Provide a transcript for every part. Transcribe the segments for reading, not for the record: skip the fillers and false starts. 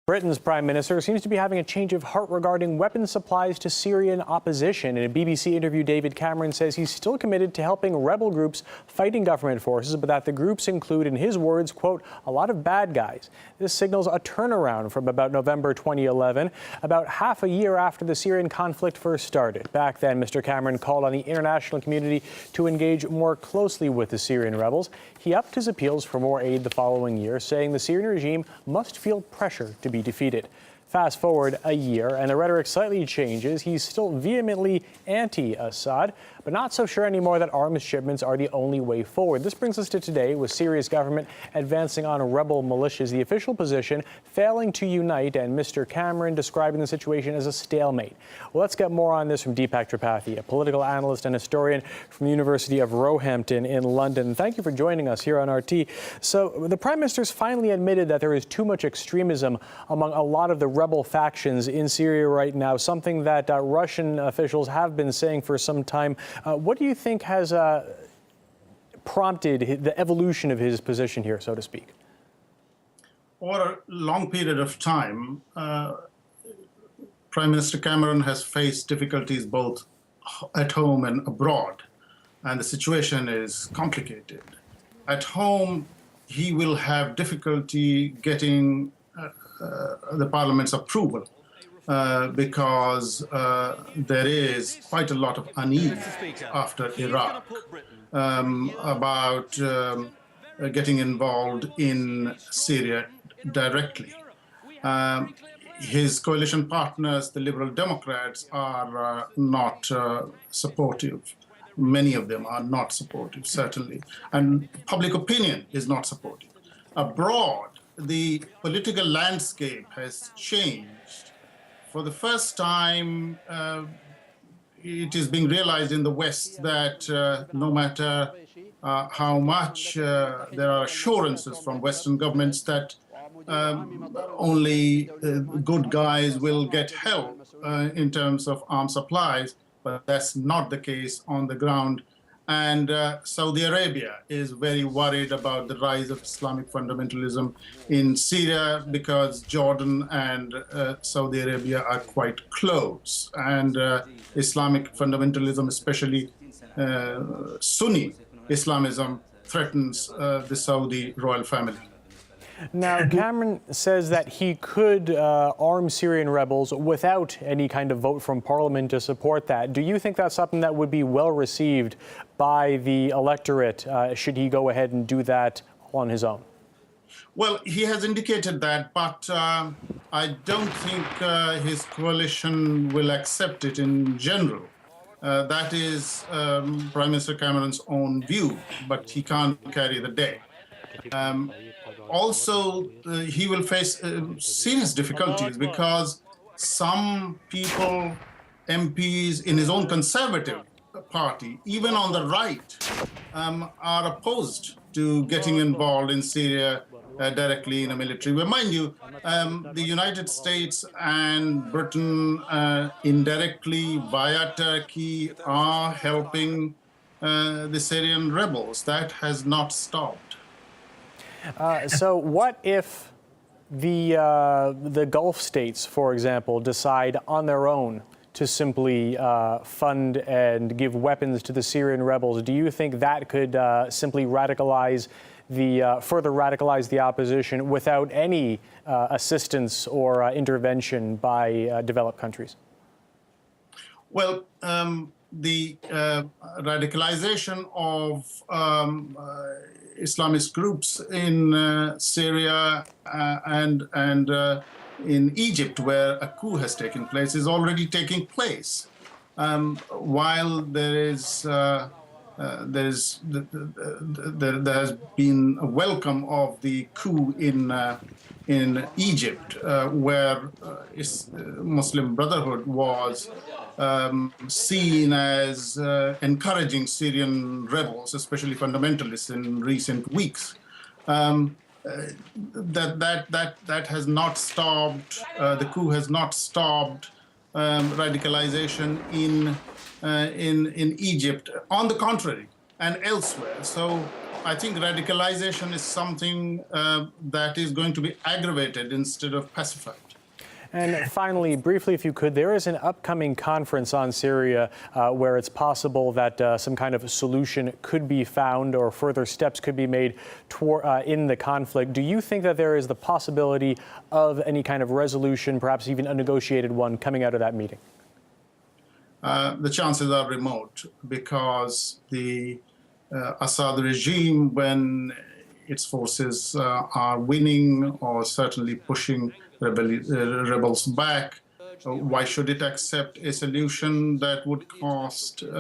Britain's prime minister seems to be having a change of heart regarding weapons supplies to Syrian opposition. In a BBC interview, David Cameron says he's still committed to helping rebel groups fighting government forces, but that the groups include, in his words, quote, a lot of bad guys. This signals a turnaround from about November 2011, about half a year after the Syrian conflict first started. Back then, Mr. Cameron called on the international community to engage more closely with the Syrian rebels. He upped his appeals for more aid the following year, saying the Syrian regime must feel pressure to be defeated. Fast forward a year, and the rhetoric slightly changes. He's still vehemently anti-Assad, but not so sure anymore that arms shipments are the only way forward. This brings us to today, with Syria's government advancing on rebel militias, the official position failing to unite, and Mr. Cameron describing the situation as a stalemate. Well, let's get more on this from Deepak Tripathi, a political analyst and historian from the University of Roehampton in London. Thank you for joining us here on RT. So the Prime Minister's finally admitted that there is too much extremism among a lot of the rebel factions in Syria right now, something that Russian officials have been saying for some time. What do you think has prompted the evolution of his position here, so to speak? Over a long period of time, Prime Minister Cameron has faced difficulties both at home and abroad, and the situation is complicated. At home, he will have difficulty getting the Parliament's approval because there is quite a lot of unease after Iraq about getting involved in Syria directly. His coalition partners, the Liberal Democrats, are not supportive. Many of them are not supportive, certainly. And public opinion is not supportive. Abroad, the political landscape has changed. For the first time, it is being realized in the West that no matter how much there are assurances from Western governments that only good guys will get help in terms of arms supplies, but that's not the case on the ground. And Saudi Arabia is very worried about the rise of Islamic fundamentalism in Syria because Jordan and Saudi Arabia are quite close. And Islamic fundamentalism, especially Sunni Islamism, threatens the Saudi royal family. Now, Cameron says that he could arm Syrian rebels without any kind of vote from Parliament to support that. Do you think that's something that would be well received by the electorate should he go ahead and do that on his own? Well, he has indicated that, but I don't think his coalition will accept it in general. That is Prime Minister Cameron's own view, but he can't carry the day. Also, he will face serious difficulties because some people, MPs in his own Conservative party, even on the right, are opposed to getting involved in Syria directly in a military way. Mind you, the United States and Britain indirectly via Turkey are helping the Syrian rebels. That has not stopped. So what if the Gulf states, for example, decide on their own to simply fund and give weapons to the Syrian rebels? Do you think that could simply radicalize further radicalize the opposition without any assistance or intervention by developed countries? Well, the radicalization of Islamist groups in Syria and in Egypt, where a coup has taken place, is already taking place. While there has been a welcome of the coup in Egypt, where Muslim Brotherhood was seen as encouraging Syrian rebels, especially fundamentalists, in recent weeks. That has not stopped. The coup has not stopped radicalization in Egypt. On the contrary, and elsewhere. So I think radicalization is something that is going to be aggravated instead of pacified. And finally, briefly, if you could, there is an upcoming conference on Syria where it's possible that some kind of solution could be found or further steps could be made in the conflict. Do you think that there is the possibility of any kind of resolution, perhaps even a negotiated one, coming out of that meeting? The chances are remote because the Assad regime, when its forces are winning or certainly pushing rebels back, why should it accept a solution that would cost, its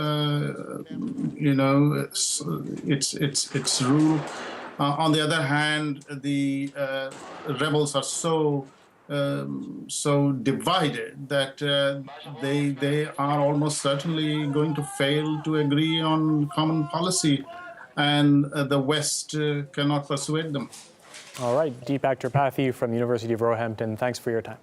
rule? On the other hand, the rebels are so divided that they are almost certainly going to fail to agree on common policy, and the West cannot persuade them. All right, Deepak Tripathi from the University of Roehampton, thanks for your time.